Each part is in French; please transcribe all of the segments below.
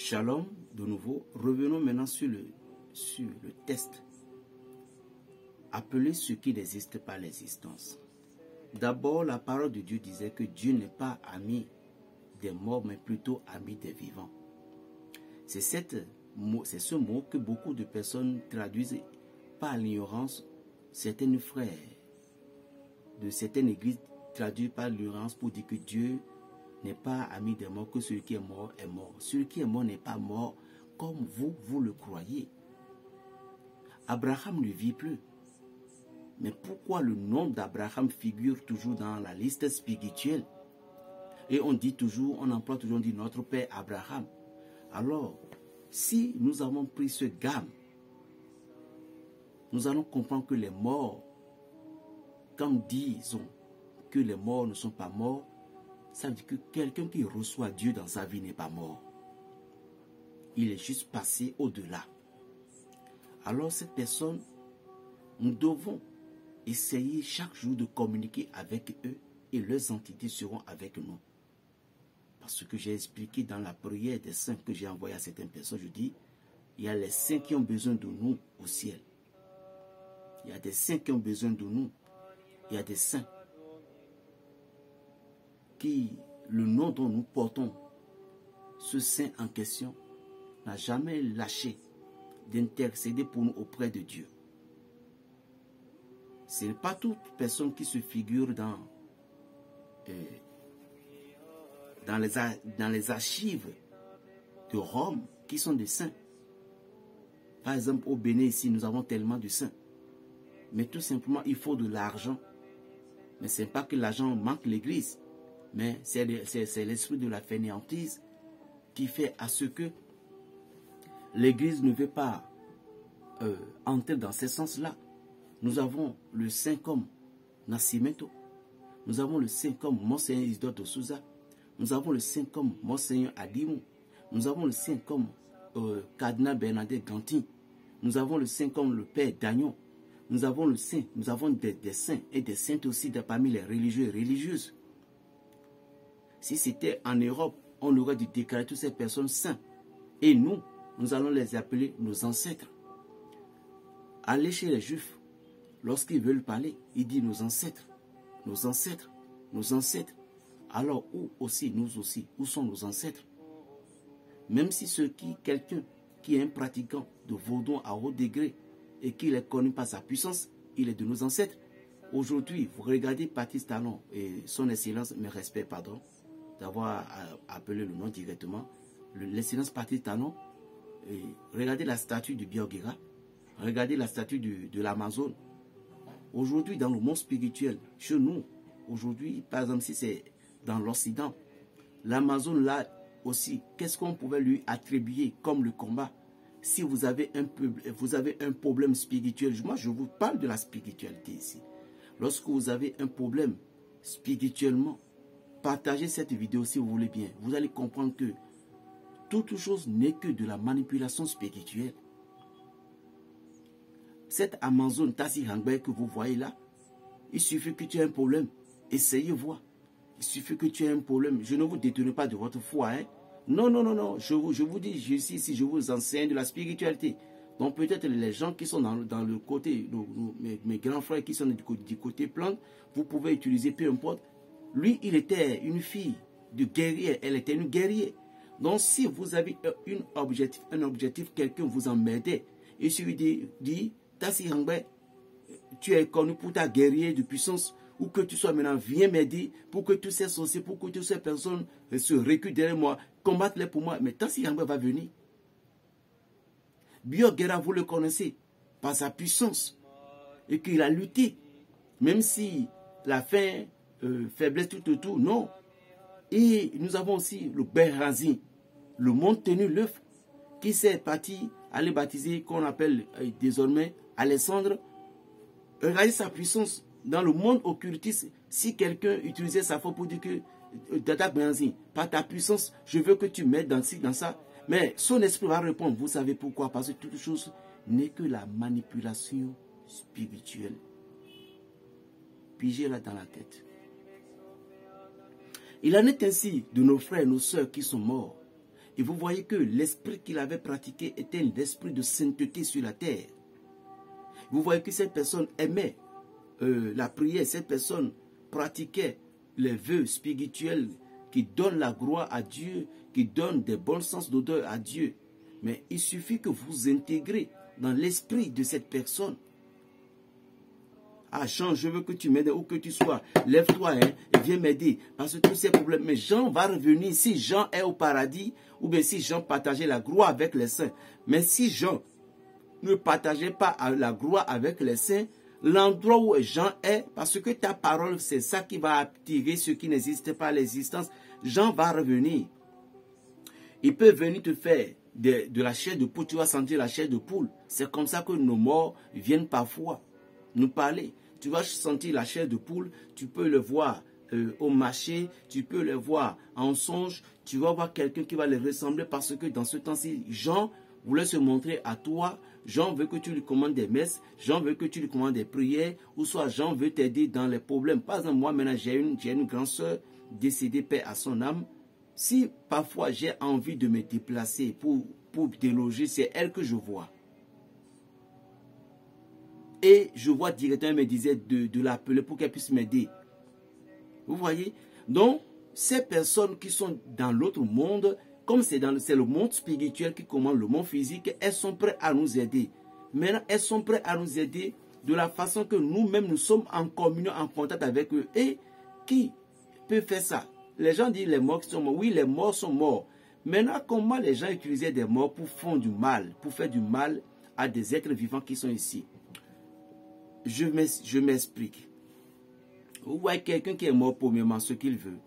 Shalom, de nouveau. Revenons maintenant sur le test. Appeler ce qui n'existe pas l'existence. D'abord, la parole de Dieu disait que Dieu n'est pas ami des morts, mais plutôt ami des vivants. C'est ce mot que beaucoup de personnes traduisent par l'ignorance. Certains frères de certaines églises traduisent par l'ignorance pour dire que Dieu n'est pas ami des morts, que celui qui est mort est mort. Celui qui est mort n'est pas mort comme vous le croyez. Abraham ne vit plus. Mais pourquoi le nom d'Abraham figure toujours dans la liste spirituelle? Et on emploie toujours, on dit notre père Abraham. Alors, si nous avons pris ce gamme, nous allons comprendre que les morts, quand nous disons que les morts ne sont pas morts, ça veut dire que quelqu'un qui reçoit Dieu dans sa vie n'est pas mort. Il est juste passé au-delà. Alors cette personne, nous devons essayer chaque jour de communiquer avec eux et leurs entités seront avec nous. Parce que j'ai expliqué dans la prière des saints que j'ai envoyé à certaines personnes, je dis, il y a les saints qui ont besoin de nous au ciel. Il y a des saints qui ont besoin de nous. Il y a des saints qui, le nom dont nous portons, ce saint en question, n'a jamais lâché d'intercéder pour nous auprès de Dieu. Ce n'est pas toute personne qui se figure dans les archives de Rome qui sont des saints. Par exemple, au Bénin, ici, nous avons tellement de saints. Mais tout simplement, il faut de l'argent. Mais ce n'est pas que l'argent manque l'église. Mais c'est l'esprit de la fainéantise qui fait à ce que l'église ne veut pas entrer dans ce sens-là. Nous avons le saint comme Nascimento. Nous avons le saint comme Monseigneur Isidore de Souza. Nous avons le saint comme Monseigneur Adimou. Nous avons le saint comme Cardinal Bernadette Gantin. Nous avons le saint comme le Père Dagnon. Nous avons le saint. Nous avons des saints et des saintes aussi parmi les religieux et religieuses. Si c'était en Europe, on aurait dû déclarer toutes ces personnes saintes. Et nous allons les appeler nos ancêtres. Allez chez les Juifs. Lorsqu'ils veulent parler, ils disent nos ancêtres, nos ancêtres, nos ancêtres. Alors, où aussi, nous aussi, où sont nos ancêtres? Même si quelqu'un qui est un pratiquant de vaudou à haut degré et qu'il est connu par sa puissance, il est de nos ancêtres. Aujourd'hui, vous regardez Patrice Talon et son excellence, mes respects, pardon, d'avoir appelé le nom directement, l'excellence Patrice Talon, regardez la statue du Bioguera, regardez la statue de l'Amazone. Aujourd'hui, dans le monde spirituel, chez nous, aujourd'hui, par exemple, si c'est dans l'Occident, l'Amazone là aussi, qu'est-ce qu'on pouvait lui attribuer comme le combat? Si vous avez un problème spirituel, moi je vous parle de la spiritualité ici. Lorsque vous avez un problème spirituellement, partagez cette vidéo si vous voulez bien. Vous allez comprendre que toute chose n'est que de la manipulation spirituelle. Cette Amazone Tassi Hangbe que vous voyez là, il suffit que tu aies un problème. Essayez voir. Il suffit que tu aies un problème. Je ne vous détourne pas de votre foi. Hein? Non, non, non, non. Je vous dis, je suis ici, je vous enseigne de la spiritualité. Donc peut-être les gens qui sont dans le côté, mes grands frères qui sont du côté plante, vous pouvez utiliser peu importe. Lui, il était une fille de guerrier. Elle était une guerrière. Donc si vous avez un objectif, quelqu'un vous emmerdait, il suffit de dire, Tassi Hangbe, tu es connu pour ta guerrière de puissance, ou que tu sois maintenant, viens m'aider, pour que tous ces sorciers, pour que toutes ces personnes se reculent derrière moi, combattent-les pour moi. Mais Tassi Hangbe va venir. Bioguera, vous le connaissez, par sa puissance, et qu'il a lutté, même si la faim, faiblesse, tout, non. Et nous avons aussi le Berrazi, le monde tenu l'œuf, qui s'est parti aller baptiser, qu'on appelle désormais Alexandre. Regardez sa puissance. Dans le monde occultiste, si quelqu'un utilisait sa foi pour dire que Tata Berrazi, par ta puissance, je veux que tu m'aides dans ça. Mais son esprit va répondre. Vous savez pourquoi? Parce que toute chose n'est que la manipulation spirituelle. Pigez-la dans la tête. Il en est ainsi de nos frères et nos sœurs qui sont morts. Et vous voyez que l'esprit qu'il avait pratiqué était l'esprit de sainteté sur la terre. Vous voyez que cette personne aimait la prière, cette personne pratiquait les vœux spirituels qui donnent la gloire à Dieu, qui donnent des bons sens d'odeur à Dieu. Mais il suffit que vous intégrez dans l'esprit de cette personne. Ah Jean, je veux que tu m'aides où que tu sois. Lève-toi et viens m'aider. Parce que tous ces problèmes. Mais Jean va revenir si Jean est au paradis ou bien si Jean partageait la gloire avec les saints. Mais si Jean ne partageait pas la gloire avec les saints, l'endroit où Jean est, parce que ta parole, c'est ça qui va attirer ce qui n'existe pas à l'existence, Jean va revenir. Il peut venir te faire de la chair de poule, tu vas sentir la chair de poule. C'est comme ça que nos morts viennent parfois nous parler. Tu vas sentir la chair de poule, tu peux le voir au marché, tu peux le voir en songe, tu vas voir quelqu'un qui va le ressembler parce que dans ce temps-ci, Jean voulait se montrer à toi. Jean veut que tu lui commandes des messes, Jean veut que tu lui commandes des prières, ou soit Jean veut t'aider dans les problèmes. Par exemple, moi maintenant j'ai une grande soeur décédée, paix à son âme. Si parfois j'ai envie de me déplacer pour déloger, c'est elle que je vois. Et je vois directement, elle me disait de l'appeler pour qu'elle puisse m'aider. Vous voyez? Donc, ces personnes qui sont dans l'autre monde, comme c'est le monde spirituel qui commande le monde physique, elles sont prêtes à nous aider. Maintenant, elles sont prêtes à nous aider de la façon que nous-mêmes, nous sommes en communion, en contact avec eux. Et qui peut faire ça? Les gens disent les morts qui sont morts. Oui, les morts sont morts. Maintenant, comment les gens utilisaient des morts pour faire du mal, à des êtres vivants qui sont ici? Je m'explique. Vous voyez quelqu'un qui est mort pour premièrement, ce qu'il veut.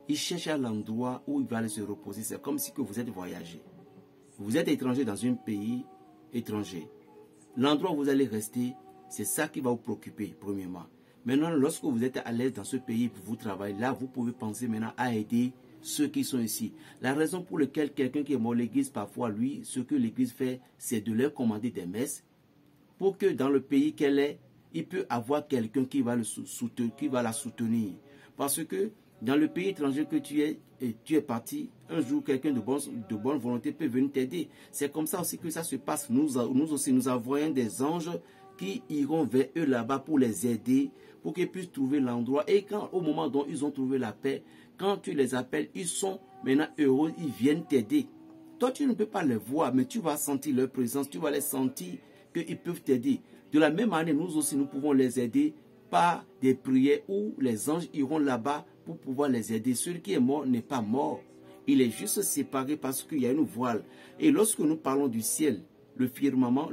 Il cherche à l'endroit où il va aller se reposer. C'est comme si que vous êtes voyagé. Vous êtes étranger dans un pays étranger. L'endroit où vous allez rester, c'est ça qui va vous préoccuper, premièrement. Maintenant, lorsque vous êtes à l'aise dans ce pays pour vous travailler, là, vous pouvez penser maintenant à aider ceux qui sont ici. La raison pour laquelle quelqu'un qui est mort à l'église, parfois, lui, ce que l'église fait, c'est de leur commander des messes pour que dans le pays qu'elle est, il peut avoir quelqu'un qui va la soutenir. Parce que dans le pays étranger que tu es parti, un jour quelqu'un de bonne volonté peut venir t'aider. C'est comme ça aussi que ça se passe. Nous aussi, nous envoyons des anges qui iront vers eux là-bas pour les aider, pour qu'ils puissent trouver l'endroit. Et quand au moment dont ils ont trouvé la paix, quand tu les appelles, ils sont maintenant heureux, ils viennent t'aider. Toi, tu ne peux pas les voir, mais tu vas sentir leur présence, tu vas les sentir qu'ils peuvent t'aider. De la même manière, nous aussi, nous pouvons les aider par des prières où les anges iront là-bas pour pouvoir les aider. Celui qui est mort n'est pas mort. Il est juste séparé parce qu'il y a une voile. Et lorsque nous parlons du ciel, le firmament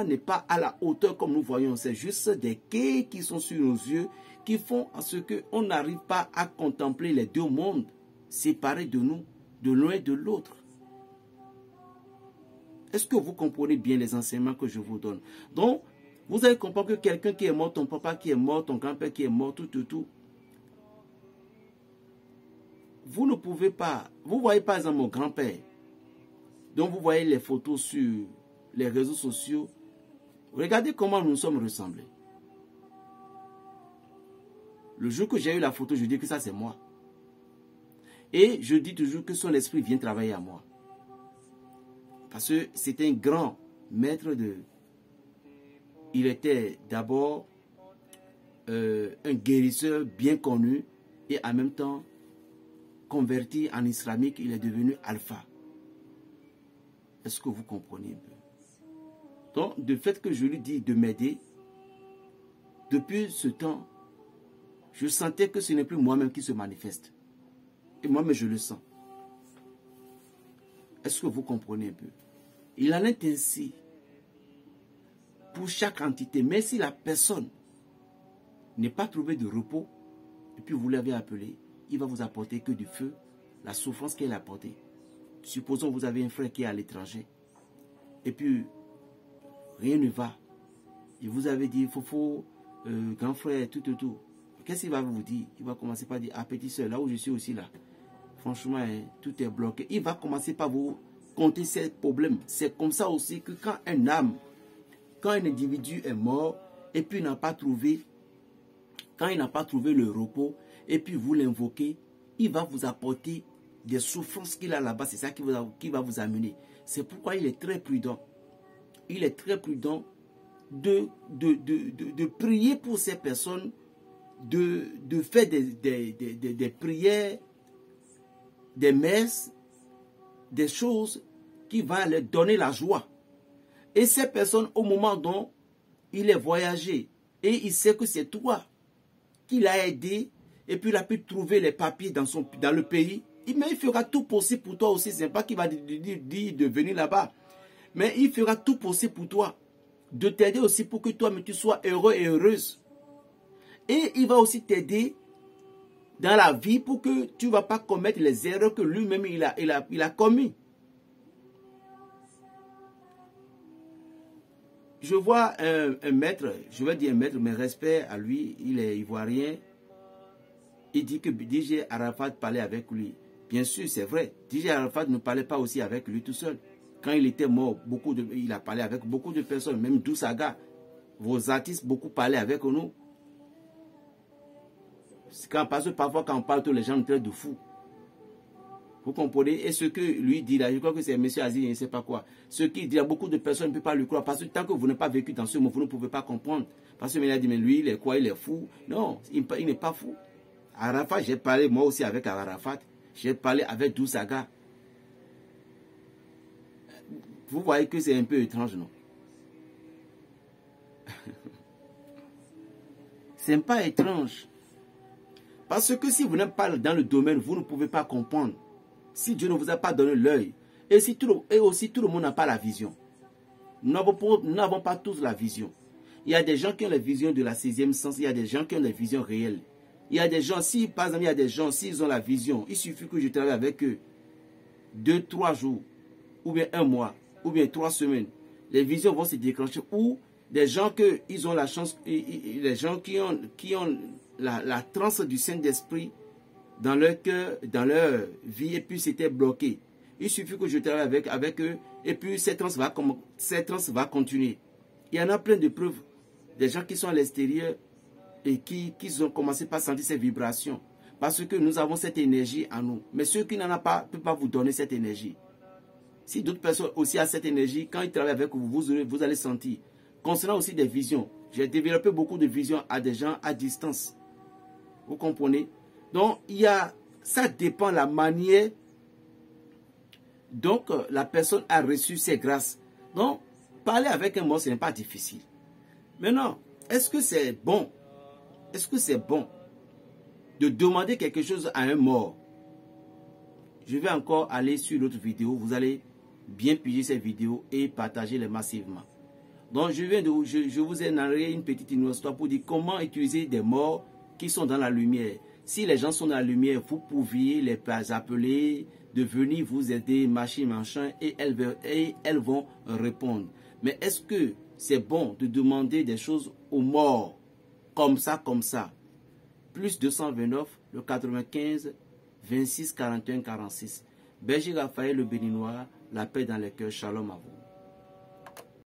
n'est pas à la hauteur comme nous voyons. C'est juste des quais qui sont sur nos yeux qui font à ce qu'on n'arrive pas à contempler les deux mondes séparés de nous, de l'un et de l'autre. Est-ce que vous comprenez bien les enseignements que je vous donne? Donc, vous allez comprendre que quelqu'un qui est mort, ton papa qui est mort, ton grand-père qui est mort, tout. Vous ne pouvez pas. Vous voyez par exemple mon grand-père. Donc vous voyez les photos sur les réseaux sociaux. Regardez comment nous sommes ressemblés. Le jour que j'ai eu la photo, je dis que ça c'est moi. Et je dis toujours que son esprit vient travailler à moi. Parce que c'est un grand maître de... Il était d'abord un guérisseur bien connu et en même temps converti en islamique, il est devenu alpha. Est-ce que vous comprenez un peu? Donc, du fait que je lui dis de m'aider, depuis ce temps, je sentais que ce n'est plus moi-même qui se manifeste. Et moi-même, je le sens. Est-ce que vous comprenez un peu? Il en est ainsi pour chaque entité. Mais si la personne n'est pas trouvée de repos, et puis vous l'avez appelé, il va vous apporter que du feu, la souffrance qu'elle a apportée. Supposons que vous avez un frère qui est à l'étranger, et puis rien ne va. Et vous avez dit, Fofo, grand frère, tout. Qu'est-ce qu'il va vous dire? Il va commencer par dire, ah petite soeur, là où je suis aussi là, franchement, tout est bloqué. Il va commencer par vous compter ses problèmes. C'est comme ça aussi que quand quand un individu est mort, et puis n'a pas trouvé, quand il n'a pas trouvé le repos, et puis vous l'invoquez, il va vous apporter des souffrances qu'il a là-bas, c'est ça qui va vous amener. C'est pourquoi il est très prudent. Il est très prudent de prier pour ces personnes, de faire des prières, des messes, des choses qui vont leur donner la joie. Et ces personnes, au moment dont il est voyagé, et il sait que c'est toi qui l'as aidé, et puis il a pu trouver les papiers dans le pays, mais il fera tout possible pour toi aussi. Ce n'est pas qu'il va dire de venir là-bas, mais il fera tout possible pour toi, de t'aider aussi pour que toi, tu sois heureux et heureuse. Et il va aussi t'aider dans la vie pour que tu ne vas pas commettre les erreurs que lui-même il a commis. Je vois un maître, je vais dire un maître, mais respect à lui, il est ivoirien. Il dit que DJ Arafat parlait avec lui. Bien sûr, c'est vrai. DJ Arafat ne parlait pas aussi avec lui tout seul. Quand il était mort, il a parlé avec beaucoup de personnes, même Dousaga. Vos artistes, beaucoup parlaient avec nous. Parce que parfois, quand on parle, tous les gens nous traitent de fous. Vous comprenez? Et ce que lui dit là, je crois que c'est M. Aziz, je ne sais pas quoi. Ce qu'il dit, beaucoup de personnes ne peuvent pas lui croire. Parce que tant que vous n'avez pas vécu dans ce monde, vous ne pouvez pas comprendre. Parce que il a dit, mais lui, il est quoi? Il est fou. Non, il n'est pas fou. Arafat, j'ai parlé moi aussi avec Arafat. J'ai parlé avec Dousaga. Vous voyez que c'est un peu étrange, non? C'est pas étrange. Parce que si vous n'êtes pas dans le domaine, vous ne pouvez pas comprendre. Si Dieu ne vous a pas donné l'œil, et aussi tout le monde n'a pas la vision. Nous n'avons pas tous la vision. Il y a des gens qui ont la vision de la 6e sens, il y a des gens qui ont la vision réelle. Il y a des gens, par exemple, il y a des gens, s'ils ont la vision, il suffit que je travaille avec eux 2-3 jours, ou bien 1 mois, ou bien 3 semaines. Les visions vont se déclencher. Ou des gens ils ont la chance, les gens qui ont la transe du Saint-Esprit dans leur cœur, dans leur vie, et puis c'était bloqué. Il suffit que je travaille avec eux, et puis cette transe va continuer. Il y en a plein de preuves. Des gens qui sont à l'extérieur et qui ont commencé par sentir ces vibrations. Parce que nous avons cette énergie en nous. Mais ceux qui n'en ont pas, ne peuvent pas vous donner cette énergie. Si d'autres personnes aussi ont cette énergie, quand ils travaillent avec vous, vous allez sentir. Concernant aussi des visions, j'ai développé beaucoup de visions à des gens à distance. Vous comprenez? Donc, ça dépend de la manière dont la personne a reçu ses grâces. Donc, parler avec un mort, ce n'est pas difficile. Maintenant, est-ce que c'est bon? Est-ce que c'est bon de demander quelque chose à un mort? Je vais encore aller sur l'autre vidéo. Vous allez bien piger ces vidéos et partager-les massivement. Donc, je vous ai narré une petite histoire pour dire comment utiliser des morts qui sont dans la lumière. Si les gens sont dans la lumière, vous pouviez les appeler, de venir vous aider, machin, et elles vont répondre. Mais est-ce que c'est bon de demander des choses aux morts, comme ça, Plus 229, le 95, 26, 41, 46. Berger Raphaël le Béninois, la paix dans les cœurs. Shalom à vous.